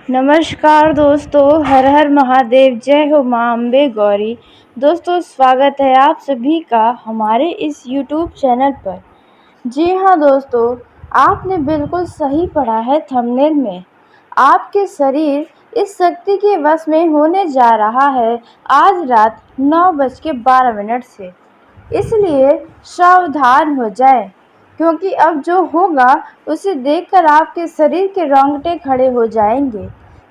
नमस्कार दोस्तों, हर हर महादेव, जय हो माँ अम्बे गौरी। दोस्तों, स्वागत है आप सभी का हमारे इस यूट्यूब चैनल पर। जी हाँ दोस्तों, आपने बिल्कुल सही पढ़ा है थंबनेल में। आपके शरीर इस शक्ति के वश में होने जा रहा है आज रात 9:12 से। इसलिए सावधान हो जाएं, क्योंकि अब जो होगा उसे देखकर आपके शरीर के रोंगटे खड़े हो जाएंगे।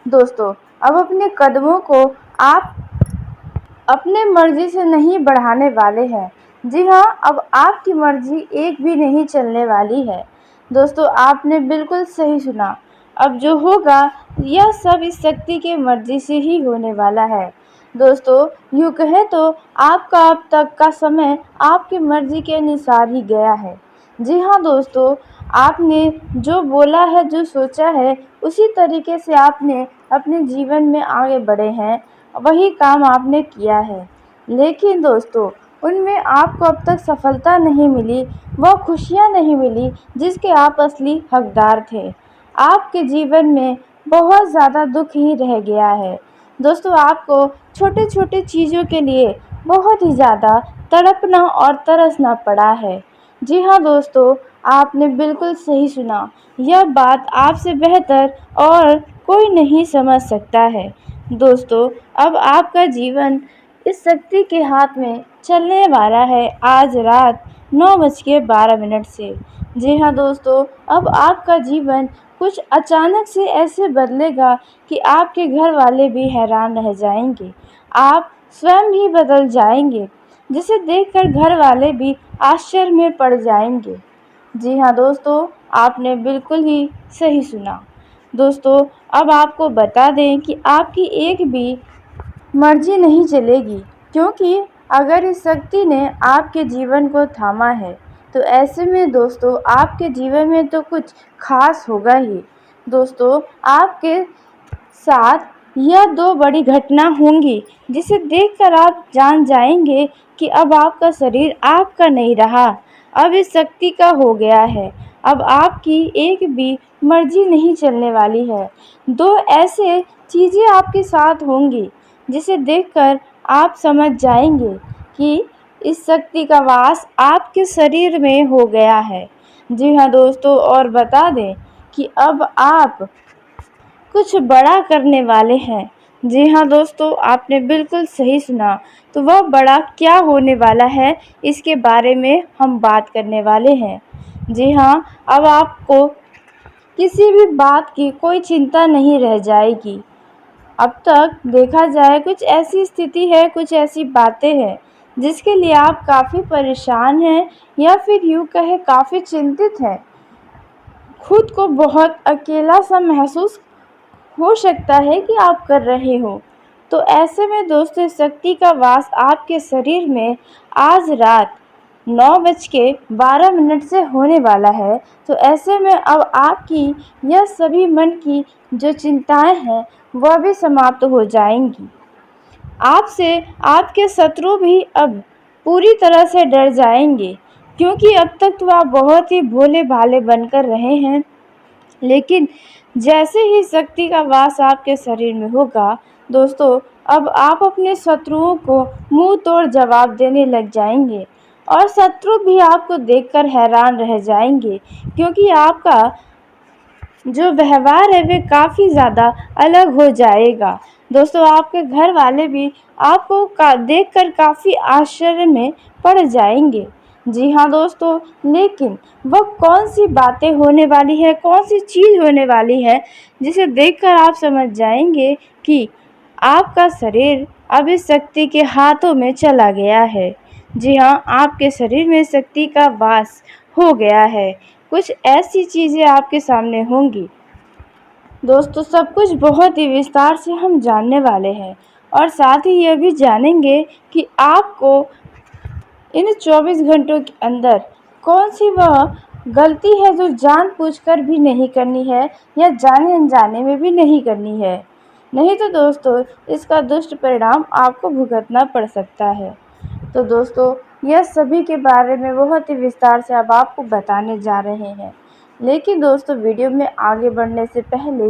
दोस्तों, अब अपने कदमों को आप अपने मर्जी से नहीं बढ़ाने वाले हैं। जी हाँ, अब आपकी मर्जी एक भी नहीं चलने वाली है। दोस्तों, आपने बिल्कुल सही सुना। अब जो होगा यह सब इस शक्ति के मर्जी से ही होने वाला है। दोस्तों, यूँ कहें तो आपका अब तक का समय आपकी मर्जी के अनुसार ही गया है। जी हाँ दोस्तों, आपने जो बोला है, जो सोचा है, उसी तरीके से आपने अपने जीवन में आगे बढ़े हैं, वही काम आपने किया है। लेकिन दोस्तों, उनमें आपको अब तक सफलता नहीं मिली, वह खुशियाँ नहीं मिली जिसके आप असली हकदार थे। आपके जीवन में बहुत ज़्यादा दुख ही रह गया है। दोस्तों, आपको छोटे छोटे चीज़ों के लिए बहुत ही ज़्यादा तड़पना और तरसना पड़ा है। जी हाँ दोस्तों, आपने बिल्कुल सही सुना। यह बात आपसे बेहतर और कोई नहीं समझ सकता है। दोस्तों, अब आपका जीवन इस शक्ति के हाथ में चलने वाला है आज रात 9:12 से। जी हाँ दोस्तों, अब आपका जीवन कुछ अचानक से ऐसे बदलेगा कि आपके घर वाले भी हैरान रह जाएंगे। आप स्वयं ही बदल जाएंगे, जिसे देखकर घर वाले भी आश्चर्य में पड़ जाएंगे। जी हाँ दोस्तों, आपने बिल्कुल ही सही सुना। दोस्तों, अब आपको बता दें कि आपकी एक भी मर्जी नहीं चलेगी, क्योंकि अगर इस शक्ति ने आपके जीवन को थामा है तो ऐसे में दोस्तों आपके जीवन में तो कुछ खास होगा ही। दोस्तों, आपके साथ यह दो बड़ी घटना होंगी जिसे देखकर आप जान जाएंगे कि अब आपका शरीर आपका नहीं रहा, अब इस शक्ति का हो गया है। अब आपकी एक भी मर्जी नहीं चलने वाली है। दो ऐसे चीज़ें आपके साथ होंगी जिसे देखकर आप समझ जाएंगे कि इस शक्ति का वास आपके शरीर में हो गया है। जी हाँ दोस्तों, और बता दें कि अब आप कुछ बड़ा करने वाले हैं। जी हाँ दोस्तों, आपने बिल्कुल सही सुना। तो वह बड़ा क्या होने वाला है, इसके बारे में हम बात करने वाले हैं। जी हाँ, अब आपको किसी भी बात की कोई चिंता नहीं रह जाएगी। अब तक देखा जाए कुछ ऐसी स्थिति है, कुछ ऐसी बातें हैं जिसके लिए आप काफ़ी परेशान हैं, या फिर यूँ कहें काफ़ी चिंतित हैं। खुद को बहुत अकेला सा महसूस हो सकता है कि आप कर रहे हो। तो ऐसे में दोस्तों, शक्ति का वास आपके शरीर में आज रात 9:12 से होने वाला है। तो ऐसे में अब आपकी यह सभी मन की जो चिंताएं हैं वह भी समाप्त हो जाएंगी। आपसे आपके शत्रु भी अब पूरी तरह से डर जाएंगे, क्योंकि अब तक तो आप बहुत ही भोले भाले बनकर रहे हैं। लेकिन जैसे ही शक्ति का वास आपके शरीर में होगा दोस्तों, अब आप अपने शत्रुओं को मुंह तोड़ जवाब देने लग जाएंगे, और शत्रु भी आपको देखकर हैरान रह जाएंगे, क्योंकि आपका जो व्यवहार है वे काफ़ी ज़्यादा अलग हो जाएगा। दोस्तों, आपके घर वाले भी आपको देखकर काफ़ी आश्चर्य में पड़ जाएंगे। जी हाँ दोस्तों, लेकिन वह कौन सी बातें होने वाली है, कौन सी चीज़ होने वाली है जिसे देखकर आप समझ जाएंगे कि आपका शरीर अब इस शक्ति के हाथों में चला गया है। जी हाँ, आपके शरीर में शक्ति का वास हो गया है। कुछ ऐसी चीज़ें आपके सामने होंगी। दोस्तों, सब कुछ बहुत ही विस्तार से हम जानने वाले हैं, और साथ ही यह भी जानेंगे कि आपको इन 24 घंटों के अंदर कौन सी वह गलती है जो जानबूझकर भी नहीं करनी है, या जाने अनजाने में भी नहीं करनी है। नहीं तो दोस्तों, इसका दुष्ट परिणाम आपको भुगतना पड़ सकता है। तो दोस्तों, यह सभी के बारे में बहुत ही विस्तार से अब आपको बताने जा रहे हैं। लेकिन दोस्तों वीडियो में आगे बढ़ने से पहले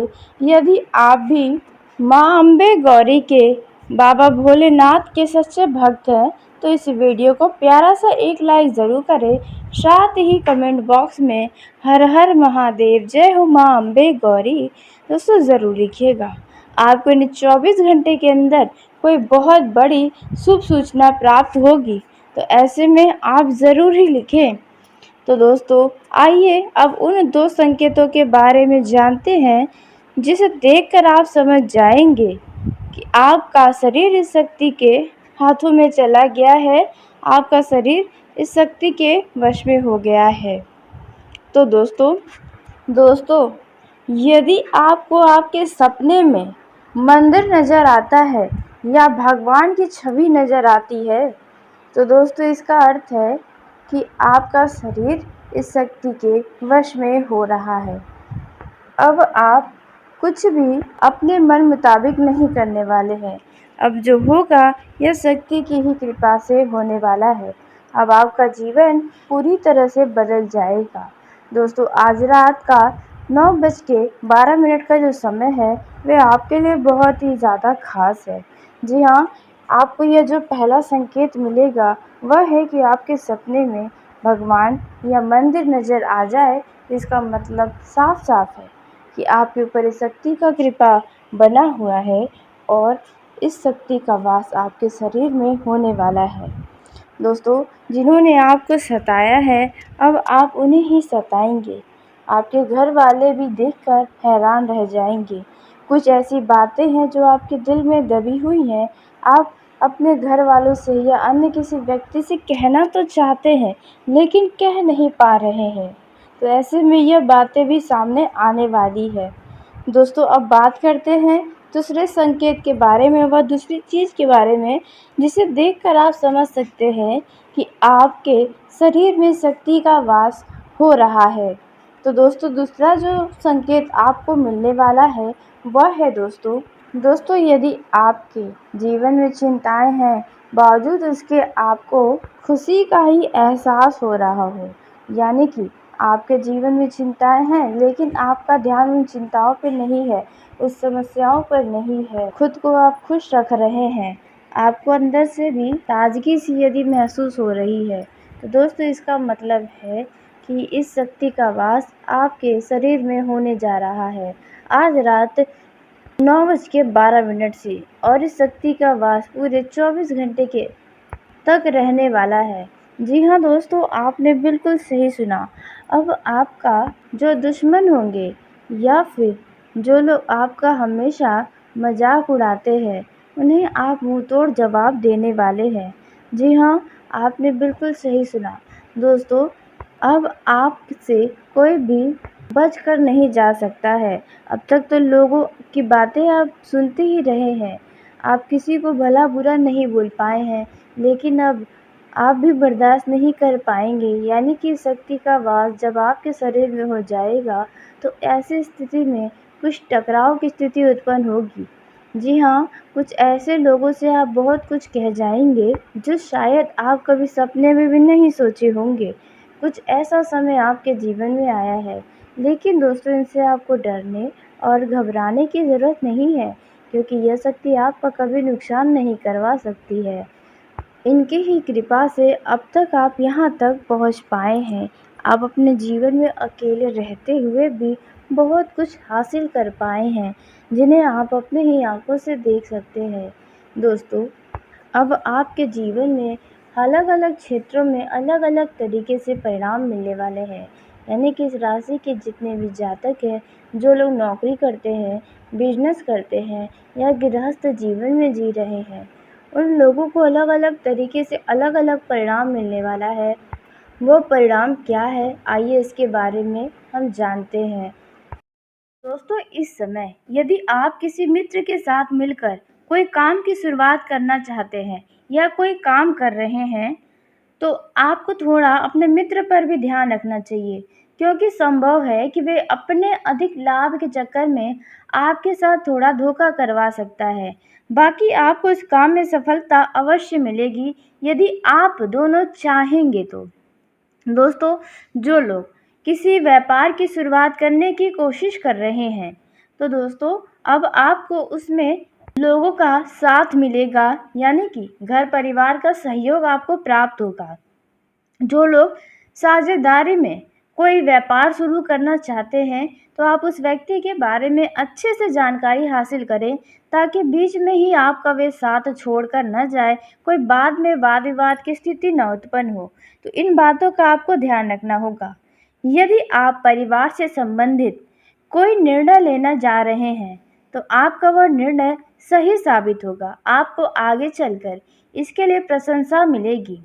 यदि आप भी माँ अम्बे गौरी के बाबा भोलेनाथ के सच्चे भक्त हैं तो इस वीडियो को प्यारा सा एक लाइक ज़रूर करें। साथ ही कमेंट बॉक्स में हर हर महादेव जय हो माँ अम्बे गौरी दोस्तों ज़रूर लिखिएगा। आपको इन 24 घंटे के अंदर कोई बहुत बड़ी शुभ सूचना प्राप्त होगी, तो ऐसे में आप ज़रूर ही लिखें। तो दोस्तों आइए अब उन 2 संकेतों के बारे में जानते हैं जिसे देखकर आप समझ जाएंगे कि आपका शरीर इस शक्ति के हाथों में चला गया है, आपका शरीर इस शक्ति के वश में हो गया है। तो दोस्तों यदि आपको आपके सपने में मंदिर नज़र आता है या भगवान की छवि नज़र आती है, तो दोस्तों इसका अर्थ है कि आपका शरीर इस शक्ति के वश में हो रहा है। अब आप कुछ भी अपने मन मुताबिक नहीं करने वाले हैं। अब जो होगा यह शक्ति की ही कृपा से होने वाला है। अब आपका जीवन पूरी तरह से बदल जाएगा। दोस्तों आज रात का 9:12 का जो समय है वह आपके लिए बहुत ही ज़्यादा खास है। जी हाँ, आपको यह जो पहला संकेत मिलेगा वह है कि आपके सपने में भगवान या मंदिर नज़र आ जाए। इसका मतलब साफ साफ है कि आपके ऊपर इस शक्ति का कृपा बना हुआ है और इस शक्ति का वास आपके शरीर में होने वाला है। दोस्तों जिन्होंने आपको सताया है अब आप उन्हें ही सताएंगे। आपके घर वाले भी देखकर हैरान रह जाएंगे। कुछ ऐसी बातें हैं जो आपके दिल में दबी हुई हैं, आप अपने घर वालों से या अन्य किसी व्यक्ति से कहना तो चाहते हैं लेकिन कह नहीं पा रहे हैं, तो ऐसे में यह बातें भी सामने आने वाली है। दोस्तों अब बात करते हैं दूसरे संकेत के बारे में, वह दूसरी चीज़ के बारे में जिसे देखकर आप समझ सकते हैं कि आपके शरीर में शक्ति का वास हो रहा है। तो दोस्तों दूसरा जो संकेत आपको मिलने वाला है वह है दोस्तों यदि आपके जीवन में चिंताएं हैं बावजूद उसके आपको खुशी का ही एहसास हो रहा हो, यानी कि आपके जीवन में चिंताएं हैं लेकिन आपका ध्यान उन चिंताओं पर नहीं है, उस समस्याओं पर नहीं है, खुद को आप खुश रख रहे हैं, आपको अंदर से भी ताजगी सी यदि महसूस हो रही है, तो दोस्तों इसका मतलब है कि इस शक्ति का वास आपके शरीर में होने जा रहा है आज रात 9:12 से, और इस शक्ति का वास पूरे 24 घंटे के तक रहने वाला है। जी हाँ दोस्तों, आपने बिल्कुल सही सुना। अब आपका जो दुश्मन होंगे या फिर जो लोग आपका हमेशा मजाक उड़ाते हैं उन्हें आप मुंह तोड़ जवाब देने वाले हैं। जी हाँ, आपने बिल्कुल सही सुना। दोस्तों अब आपसे कोई भी बच कर नहीं जा सकता है। अब तक तो लोगों की बातें आप सुनते ही रहे हैं, आप किसी को भला बुरा नहीं बोल पाए हैं, लेकिन अब आप भी बर्दाश्त नहीं कर पाएंगे, यानी कि शक्ति का वास जब आपके शरीर में हो जाएगा तो ऐसी स्थिति में कुछ टकराव की स्थिति उत्पन्न होगी। जी हाँ, कुछ ऐसे लोगों से आप बहुत कुछ कह जाएंगे जो शायद आप कभी सपने में भी नहीं सोचे होंगे। कुछ ऐसा समय आपके जीवन में आया है, लेकिन दोस्तों इनसे आपको डरने और घबराने की ज़रूरत नहीं है, क्योंकि यह शक्ति आपका कभी नुकसान नहीं करवा सकती है। इनकी ही कृपा से अब तक आप यहाँ तक पहुँच पाए हैं। आप अपने जीवन में अकेले रहते हुए भी बहुत कुछ हासिल कर पाए हैं, जिन्हें आप अपने ही आंखों से देख सकते हैं। दोस्तों अब आपके जीवन में अलग अलग क्षेत्रों में अलग अलग तरीके से परिणाम मिलने वाले हैं, यानी कि इस राशि के जितने भी जातक हैं, जो लोग नौकरी करते हैं, बिजनेस करते हैं या गृहस्थ जीवन में जी रहे हैं, उन लोगों को अलग अलग तरीके से अलग अलग परिणाम मिलने वाला है। वो परिणाम क्या है आइए इसके बारे में हम जानते हैं। दोस्तों इस समय यदि आप किसी मित्र के साथ मिलकर कोई काम की शुरुआत करना चाहते हैं या कोई काम कर रहे हैं, तो आपको थोड़ा अपने मित्र पर भी ध्यान रखना चाहिए, क्योंकि संभव है कि वे अपने अधिक लाभ के चक्कर में आपके साथ थोड़ा धोखा करवा सकता है। बाकी आपको इस काम में सफलता अवश्य मिलेगी यदि आप दोनों चाहेंगे तो। दोस्तों जो लोग किसी व्यापार की शुरुआत करने की कोशिश कर रहे हैं, तो दोस्तों अब आपको उसमें लोगों का साथ मिलेगा, यानी कि घर परिवार का सहयोग आपको प्राप्त होगा। जो लोग साझेदारी में कोई व्यापार शुरू करना चाहते हैं, तो आप उस व्यक्ति के बारे में अच्छे से जानकारी हासिल करें, ताकि बीच में ही आपका वे साथ छोड़कर न जाए, कोई बाद में वाद विवाद की स्थिति न उत्पन्न हो। तो इन बातों का आपको ध्यान रखना होगा। यदि आप परिवार से संबंधित कोई निर्णय लेना जा रहे हैं, तो आपका वह निर्णय सही साबित होगा। आपको आगे चलकर इसके लिए प्रशंसा मिलेगी।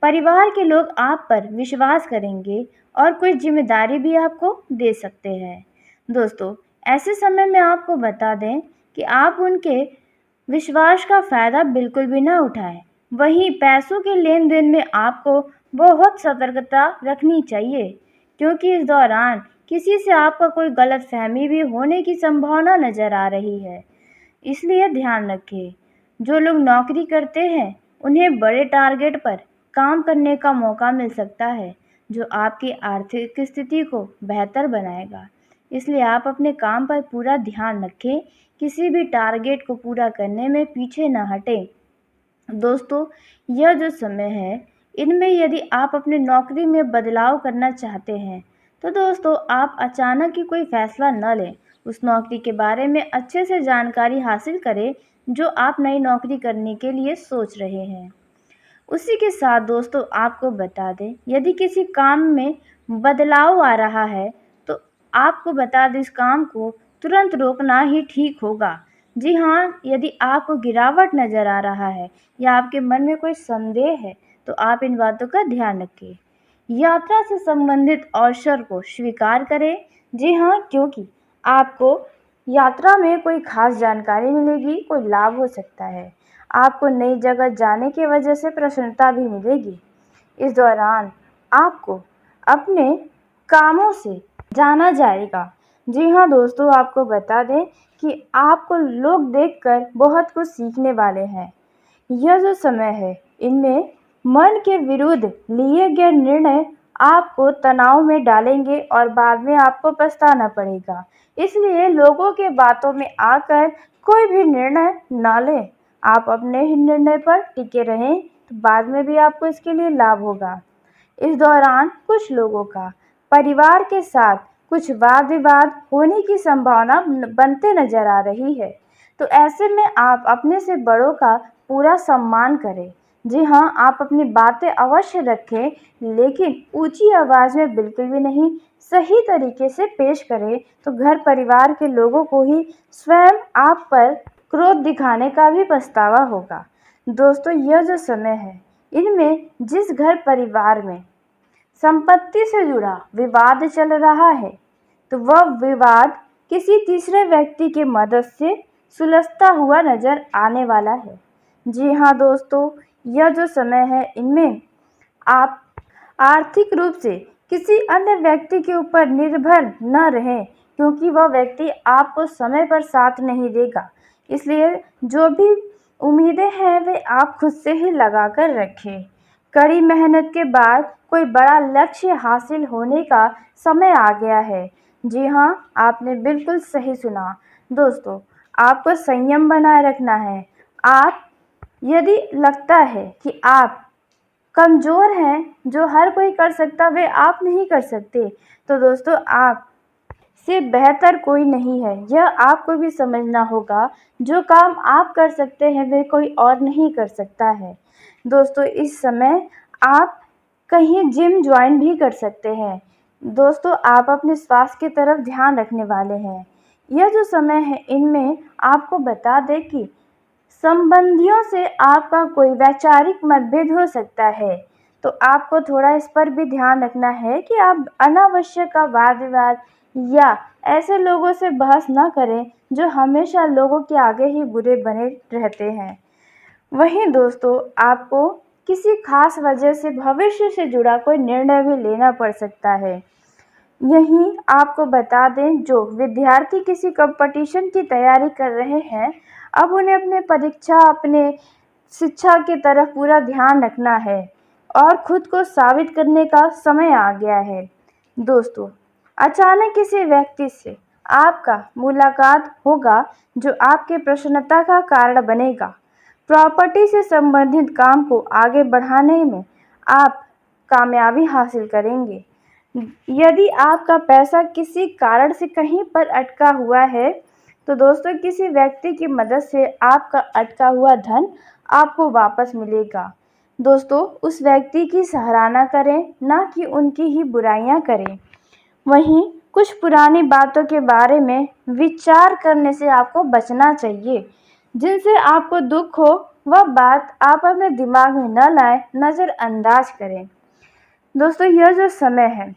परिवार के लोग आप पर विश्वास करेंगे और कोई जिम्मेदारी भी आपको दे सकते हैं। दोस्तों, ऐसे समय में आपको बता दें कि आप उनके विश्वास का फ़ायदा बिल्कुल भी ना उठाएं। वहीं पैसों के लेन देन में आपको बहुत सतर्कता रखनी चाहिए, क्योंकि इस दौरान किसी से आपका कोई गलतफहमी भी होने की संभावना नज़र आ रही है। इसलिए ध्यान रखें, जो लोग नौकरी करते हैं उन्हें बड़े टारगेट पर काम करने का मौका मिल सकता है, जो आपकी आर्थिक स्थिति को बेहतर बनाएगा। इसलिए आप अपने काम पर पूरा ध्यान रखें, किसी भी टारगेट को पूरा करने में पीछे न हटें। दोस्तों, यह जो समय है, इनमें यदि आप अपनी नौकरी में बदलाव करना चाहते हैं, तो दोस्तों आप अचानक ही कोई फैसला न लें। उस नौकरी के बारे में अच्छे से जानकारी हासिल करें जो आप नई नौकरी करने के लिए सोच रहे हैं। उसी के साथ दोस्तों आपको बता दें, यदि किसी काम में बदलाव आ रहा है, तो आपको बता दें इस काम को तुरंत रोकना ही ठीक होगा। जी हाँ, यदि आपको गिरावट नज़र आ रहा है या आपके मन में कोई संदेह है, तो आप इन बातों का ध्यान रखें। यात्रा से संबंधित अवसर को स्वीकार करें। जी हाँ, क्योंकि आपको यात्रा में कोई खास जानकारी मिलेगी, कोई लाभ हो सकता है। आपको नई जगह जाने की वजह से प्रसन्नता भी मिलेगी। इस दौरान आपको अपने कामों से जाना जाएगा। जी हाँ दोस्तों, आपको बता दें कि आपको लोग देखकर बहुत कुछ सीखने वाले हैं। यह जो समय है, इनमें मन के विरुद्ध लिए गए निर्णय आपको तनाव में डालेंगे और बाद में आपको पछताना पड़ेगा। इसलिए लोगों के बातों में आकर कोई भी निर्णय ना लें। आप अपने ही निर्णय पर टिके रहें, तो बाद में भी आपको इसके लिए लाभ होगा। इस दौरान कुछ लोगों का परिवार के साथ कुछ वाद विवाद होने की संभावना बनते नजर आ रही है। तो ऐसे में आप अपने से बड़ों का पूरा सम्मान करें। जी हाँ, आप अपनी बातें अवश्य रखें, लेकिन ऊंची आवाज़ में बिल्कुल भी नहीं, सही तरीके से पेश करें, तो घर परिवार के लोगों को ही स्वयं आप पर क्रोध दिखाने का भी पछतावा होगा। दोस्तों, यह जो समय है, इनमें जिस घर परिवार में संपत्ति से जुड़ा विवाद चल रहा है, तो वह विवाद किसी तीसरे व्यक्ति की मदद से सुलझता हुआ नजर आने वाला है। जी हाँ दोस्तों, यह जो समय है, इनमें आप आर्थिक रूप से किसी अन्य व्यक्ति के ऊपर निर्भर न रहें, क्योंकि वह व्यक्ति आपको समय पर साथ नहीं देगा। इसलिए जो भी उम्मीदें हैं वे आप खुद से ही लगा कर रखें। कड़ी मेहनत के बाद कोई बड़ा लक्ष्य हासिल होने का समय आ गया है। जी हाँ, आपने बिल्कुल सही सुना। दोस्तों, आपको संयम बनाए रखना है। आप यदि लगता है कि आप कमज़ोर हैं, जो हर कोई कर सकता वे आप नहीं कर सकते, तो दोस्तों आप से बेहतर कोई नहीं है। यह आपको भी समझना होगा, जो काम आप कर सकते हैं वे कोई और नहीं कर सकता है। दोस्तों, इस समय आप कहीं जिम ज्वाइन भी कर सकते हैं। दोस्तों, आप अपने स्वास्थ्य की तरफ ध्यान रखने वाले हैं। यह जो समय है, इनमें आपको बता दें कि संबंधियों से आपका कोई वैचारिक मतभेद हो सकता है, तो आपको थोड़ा इस पर भी ध्यान रखना है कि आप अनावश्यक वाद विवाद या ऐसे लोगों से बहस ना करें जो हमेशा लोगों के आगे ही बुरे बने रहते हैं। वहीं दोस्तों, आपको किसी खास वजह से भविष्य से जुड़ा कोई निर्णय भी लेना पड़ सकता है। यहीं आपको बता दें, जो विद्यार्थी किसी कंपटीशन की तैयारी कर रहे हैं, अब उन्हें अपने शिक्षा की तरफ पूरा ध्यान रखना है और खुद को साबित करने का समय आ गया है। दोस्तों, अचानक किसी व्यक्ति से आपका मुलाकात होगा जो आपके प्रसन्नता का कारण बनेगा। प्रॉपर्टी से संबंधित काम को आगे बढ़ाने में आप कामयाबी हासिल करेंगे। यदि आपका पैसा किसी कारण से कहीं पर अटका हुआ है, तो दोस्तों किसी व्यक्ति की मदद से आपका अटका हुआ धन आपको वापस मिलेगा। दोस्तों, उस व्यक्ति की सराहना करें, ना कि उनकी ही बुराइयां करें। वहीं कुछ पुरानी बातों के बारे में विचार करने से आपको बचना चाहिए। जिनसे आपको दुख हो, वह बात आप अपने दिमाग में न लाएं, नज़रअंदाज करें। दोस्तों, यह जो समय है,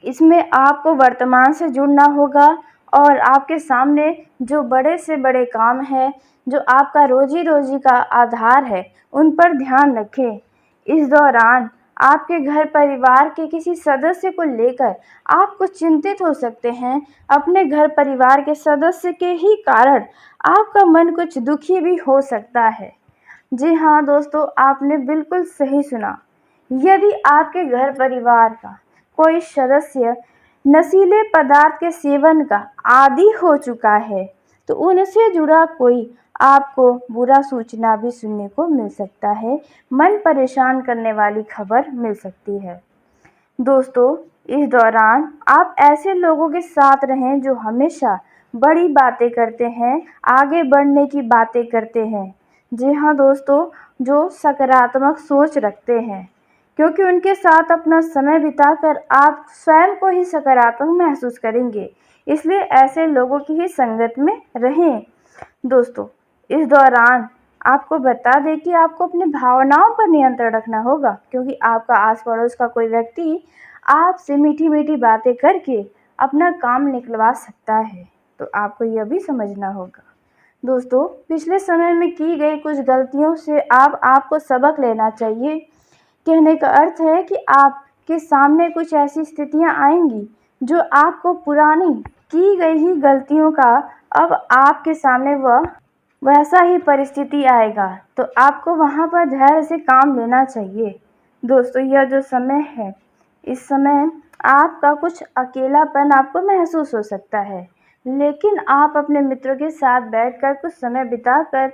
इसमें आपको वर्तमान से जुड़ना होगा और आपके सामने जो बड़े से बड़े काम हैं, जो आपका रोजी रोजी का आधार है, उन पर ध्यान रखें। इस दौरान आपके घर परिवार के किसी सदस्य को लेकर आप कुछ चिंतित हो सकते हैं। अपने घर परिवार के सदस्य के ही कारण आपका मन कुछ दुखी भी हो सकता है। जी हाँ दोस्तों, आपने बिल्कुल सही सुना। यदि आपके घर परिवार का कोई सदस्य नशीले पदार्थ के सेवन का आदी हो चुका है, तो उनसे जुड़ा कोई आपको बुरा सूचना भी सुनने को मिल सकता है। मन परेशान करने वाली खबर मिल सकती है। दोस्तों, इस दौरान आप ऐसे लोगों के साथ रहें जो हमेशा बड़ी बातें करते हैं, आगे बढ़ने की बातें करते हैं। जी हाँ दोस्तों, जो सकारात्मक सोच रखते हैं, क्योंकि उनके साथ अपना समय बिताकर आप स्वयं को ही सकारात्मक महसूस करेंगे। इसलिए ऐसे लोगों की ही संगत में रहें। दोस्तों, इस दौरान आपको बता दें कि आपको अपनी भावनाओं पर नियंत्रण रखना होगा, क्योंकि आपका आस पड़ोस का कोई व्यक्ति आपसे मीठी मीठी बातें करके अपना काम निकलवा सकता है, तो आपको यह भी समझना होगा। दोस्तों, पिछले समय में की गई कुछ गलतियों से आपको सबक लेना चाहिए। कहने का अर्थ है कि आपके सामने कुछ ऐसी स्थितियां आएंगी जो आपको पुरानी की गई ही गलतियों का अब आपके सामने वैसा ही परिस्थिति आएगा, तो आपको वहां पर धैर्य से काम लेना चाहिए। दोस्तों, यह जो समय है, इस समय आपका कुछ अकेलापन आपको महसूस हो सकता है, लेकिन आप अपने मित्रों के साथ बैठकर कुछ समय बिताकर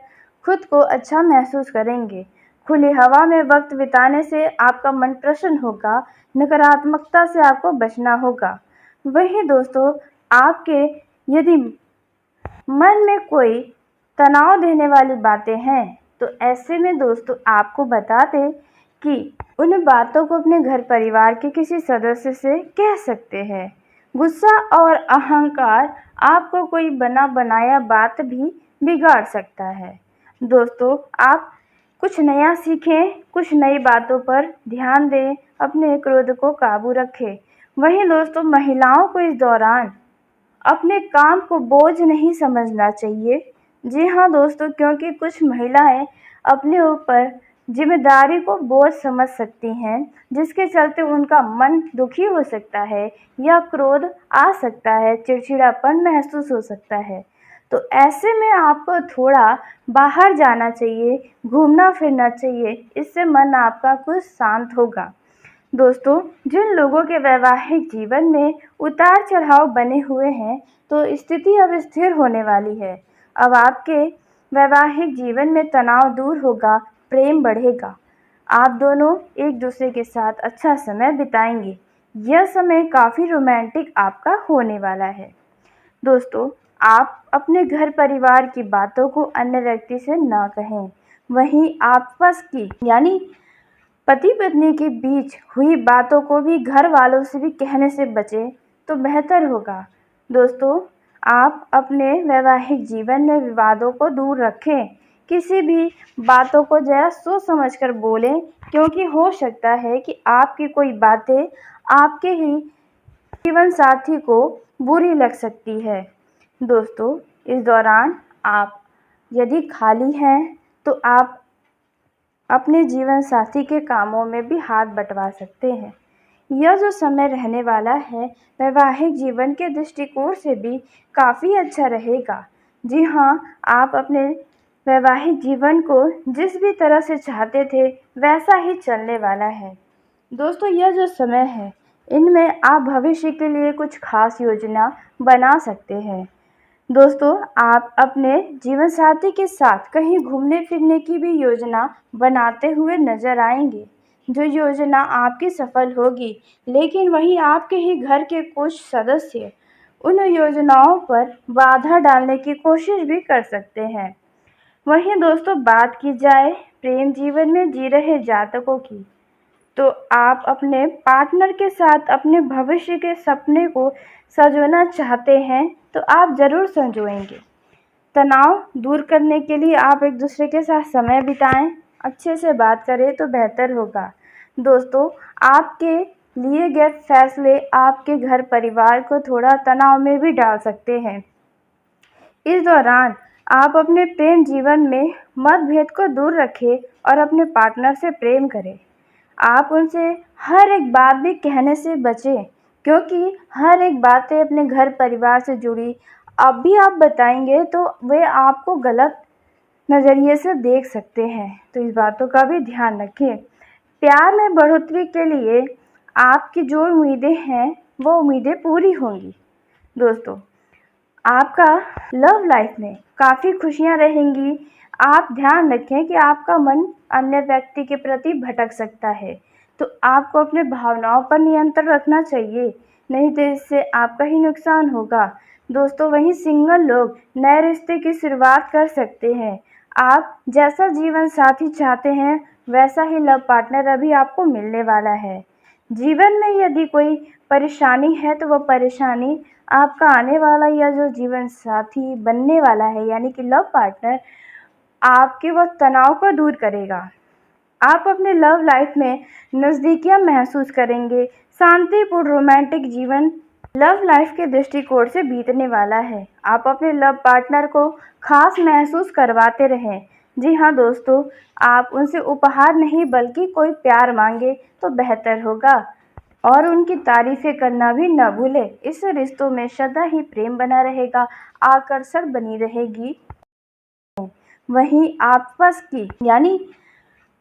खुद को अच्छा महसूस करेंगे। खुली हवा में वक्त बिताने से आपका मन प्रसन्न होगा। नकारात्मकता से आपको बचना होगा। वहीं दोस्तों, आपके यदि मन में कोई तनाव देने वाली बातें हैं, तो ऐसे में दोस्तों आपको बता दें कि उन बातों को अपने घर परिवार के किसी सदस्य से कह सकते हैं। गुस्सा और अहंकार आपको कोई बना बनाया बात भी बिगाड़ सकता है। दोस्तों, आप कुछ नया सीखें, कुछ नई बातों पर ध्यान दें, अपने क्रोध को काबू रखें। वहीं दोस्तों, महिलाओं को इस दौरान अपने काम को बोझ नहीं समझना चाहिए। जी हाँ दोस्तों, क्योंकि कुछ महिलाएं अपने ऊपर जिम्मेदारी को बोझ समझ सकती हैं, जिसके चलते उनका मन दुखी हो सकता है या क्रोध आ सकता है, चिड़चिड़ापन महसूस हो सकता है। तो ऐसे में आपको थोड़ा बाहर जाना चाहिए, घूमना फिरना चाहिए, इससे मन आपका कुछ शांत होगा। दोस्तों, जिन लोगों के वैवाहिक जीवन में उतार चढ़ाव बने हुए हैं, तो स्थिति अब स्थिर होने वाली है। अब आपके वैवाहिक जीवन में तनाव दूर होगा, प्रेम बढ़ेगा। आप दोनों एक दूसरे के साथ अच्छा समय बिताएंगे। यह समय काफ़ी रोमांटिक आपका होने वाला है। दोस्तों, आप अपने घर परिवार की बातों को अन्य व्यक्ति से ना कहें। वहीं आपस की यानी पति पत्नी के बीच हुई बातों को भी घर वालों से भी कहने से बचें तो बेहतर होगा। दोस्तों, आप अपने वैवाहिक जीवन में विवादों को दूर रखें। किसी भी बातों को ज़रा सोच समझ कर बोलें, क्योंकि हो सकता है कि आपकी कोई बातें आपके ही जीवन साथी को बुरी लग सकती है। दोस्तों, इस दौरान आप यदि खाली हैं, तो आप अपने जीवन साथी के कामों में भी हाथ बंटवा सकते हैं। यह जो समय रहने वाला है, वैवाहिक जीवन के दृष्टिकोण से भी काफ़ी अच्छा रहेगा। जी हाँ, आप अपने वैवाहिक जीवन को जिस भी तरह से चाहते थे, वैसा ही चलने वाला है। दोस्तों, यह जो समय है, इनमें आप भविष्य के लिए कुछ खास योजना बना सकते हैं। दोस्तों, आप अपने जीवन साथी के साथ कहीं घूमने फिरने की भी योजना बनाते हुए नजर आएंगे, जो योजना आपकी सफल होगी। लेकिन वहीं आपके ही घर के कुछ सदस्य उन योजनाओं पर बाधा डालने की कोशिश भी कर सकते हैं। वहीं दोस्तों, बात की जाए प्रेम जीवन में जी रहे जातकों की, तो आप अपने पार्टनर के साथ अपने भविष्य के सपने को संजोना चाहते हैं, तो आप ज़रूर संजोएंगे। तनाव दूर करने के लिए आप एक दूसरे के साथ समय बिताएं, अच्छे से बात करें तो बेहतर होगा। दोस्तों, आपके लिए गए फैसले आपके घर परिवार को थोड़ा तनाव में भी डाल सकते हैं। इस दौरान आप अपने प्रेम जीवन में मतभेद को दूर रखें और अपने पार्टनर से प्रेम करें। आप उनसे हर एक बात भी कहने से बचें, क्योंकि हर एक बातें अपने घर परिवार से जुड़ी अब भी आप बताएंगे तो वे आपको गलत नज़रिए से देख सकते हैं, तो इस बातों का भी ध्यान रखें। प्यार में बढ़ोतरी के लिए आपकी जो उम्मीदें हैं वो उम्मीदें पूरी होंगी। दोस्तों, आपका लव लाइफ में काफ़ी खुशियाँ रहेंगी। आप ध्यान रखें कि आपका मन अन्य व्यक्ति के प्रति भटक सकता है, तो आपको अपने भावनाओं पर नियंत्रण रखना चाहिए, नहीं तो इससे आपका ही नुकसान होगा। दोस्तों, वहीं सिंगल लोग नए रिश्ते की शुरुआत कर सकते हैं। आप जैसा जीवन साथी चाहते हैं वैसा ही लव पार्टनर अभी आपको मिलने वाला है। जीवन में यदि कोई परेशानी है तो वह परेशानी आपका आने वाला या जो जीवन साथी बनने वाला है यानी कि लव पार्टनर आपके वह तनाव को दूर करेगा। आप अपने लव लाइफ में नज़दीकियाँ महसूस करेंगे। शांतिपूर्ण रोमांटिक जीवन लव लाइफ के दृष्टिकोण से बीतने वाला है। आप अपने लव पार्टनर को खास महसूस करवाते रहें। जी हाँ दोस्तों, आप उनसे उपहार नहीं बल्कि कोई प्यार मांगे तो बेहतर होगा, और उनकी तारीफ़ें करना भी न भूलें। इस रिश्तों में सदा ही प्रेम बना रहेगा, आकर्षण बनी रहेगी। वहीं आपस की यानी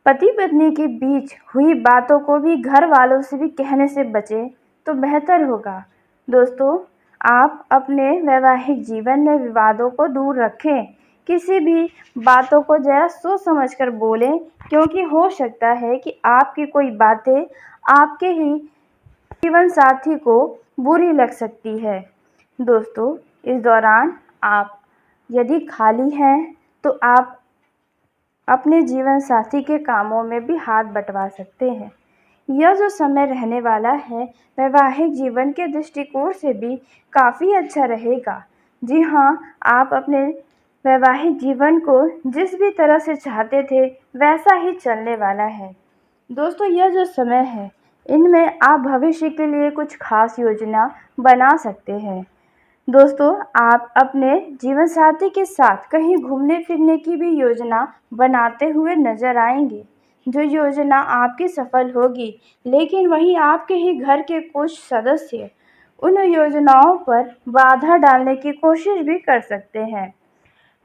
पति पत्नी के बीच हुई बातों को भी घर वालों से भी कहने से बचें तो बेहतर होगा। दोस्तों, आप अपने वैवाहिक जीवन में विवादों को दूर रखें। किसी भी बातों को ज़रा सोच समझ कर बोलें, क्योंकि हो सकता है कि आपकी कोई बातें आपके ही जीवन साथी को बुरी लग सकती है। दोस्तों, इस दौरान आप यदि खाली हैं तो आप अपने जीवन साथी के कामों में भी हाथ बंटवा सकते हैं। यह जो समय रहने वाला है वैवाहिक जीवन के दृष्टिकोण से भी काफ़ी अच्छा रहेगा। जी हाँ, आप अपने वैवाहिक जीवन को जिस भी तरह से चाहते थे वैसा ही चलने वाला है। दोस्तों, यह जो समय है इनमें आप भविष्य के लिए कुछ खास योजना बना सकते हैं। दोस्तों, आप अपने जीवन साथी के साथ कहीं घूमने फिरने की भी योजना बनाते हुए नजर आएंगे, जो योजना आपकी सफल होगी। लेकिन वहीं आपके ही घर के कुछ सदस्य उन योजनाओं पर बाधा डालने की कोशिश भी कर सकते हैं।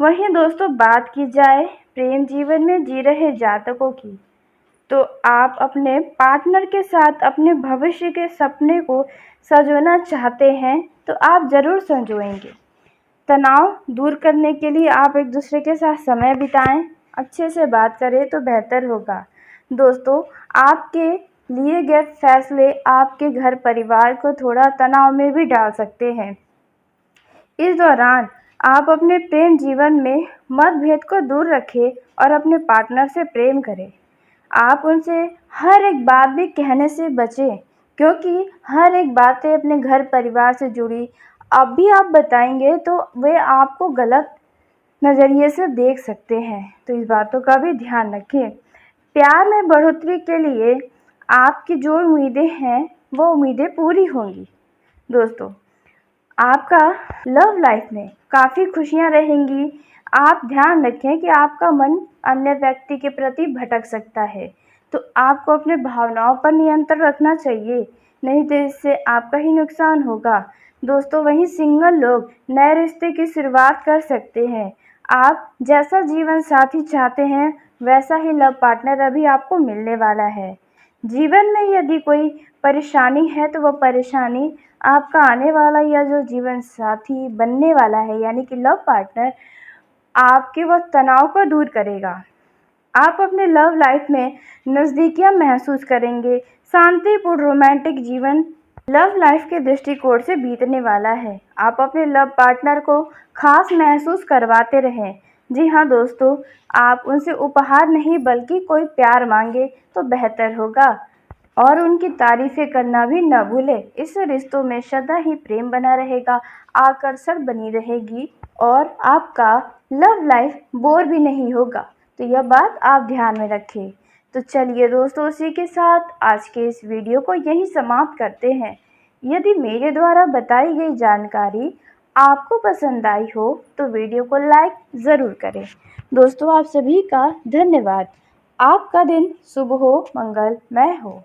वहीं दोस्तों, बात की जाए प्रेम जीवन में जी रहे जातकों की, तो आप अपने पार्टनर के साथ अपने भविष्य के सपने को संजोना चाहते हैं, तो आप ज़रूर संजोएंगे। तनाव दूर करने के लिए आप एक दूसरे के साथ समय बिताएं, अच्छे से बात करें तो बेहतर होगा। दोस्तों, आपके लिए गए फैसले आपके घर परिवार को थोड़ा तनाव में भी डाल सकते हैं। इस दौरान आप अपने प्रेम जीवन में मतभेद को दूर रखें और अपने पार्टनर से प्रेम करें। आप उनसे हर एक बात भी कहने से बचें, क्योंकि हर एक बातें अपने घर परिवार से जुड़ी अब भी आप बताएंगे तो वे आपको गलत नज़रिए से देख सकते हैं, तो इस बातों का भी ध्यान रखें। प्यार में बढ़ोतरी के लिए आपकी जो उम्मीदें हैं वो उम्मीदें पूरी होंगी। दोस्तों, आपका लव लाइफ में काफ़ी खुशियाँ रहेंगी। आप ध्यान रखें कि आपका मन अन्य व्यक्ति के प्रति भटक सकता है, तो आपको अपने भावनाओं पर नियंत्रण रखना चाहिए, नहीं तो इससे आपका ही नुकसान होगा। दोस्तों, वहीं सिंगल लोग नए रिश्ते की शुरुआत कर सकते हैं। आप जैसा जीवन साथी चाहते हैं वैसा ही लव पार्टनर अभी आपको मिलने वाला है। जीवन में यदि कोई परेशानी है तो वह परेशानी आपका आने वाला या जो जीवन साथी बनने वाला है यानी कि लव पार्टनर आपके वह तनाव को दूर करेगा। आप अपने लव लाइफ में नज़दीकियाँ महसूस करेंगे। शांतिपूर्ण रोमांटिक जीवन लव लाइफ के दृष्टिकोण से बीतने वाला है। आप अपने लव पार्टनर को खास महसूस करवाते रहें। जी हाँ दोस्तों, आप उनसे उपहार नहीं बल्कि कोई प्यार मांगे तो बेहतर होगा और उनकी तारीफ़ें करना भी न भूलें। इस रिश्तों में सदा ही प्रेम बना रहेगा, आकर्षण बनी रहेगी और आपका लव लाइफ बोर भी नहीं होगा। तो यह बात आप ध्यान में रखें। तो चलिए दोस्तों, इसी के साथ आज के इस वीडियो को यहीं समाप्त करते हैं। यदि मेरे द्वारा बताई गई जानकारी आपको पसंद आई हो तो वीडियो को लाइक ज़रूर करें। दोस्तों, आप सभी का धन्यवाद। आपका दिन शुभ हो, मंगलमय हो।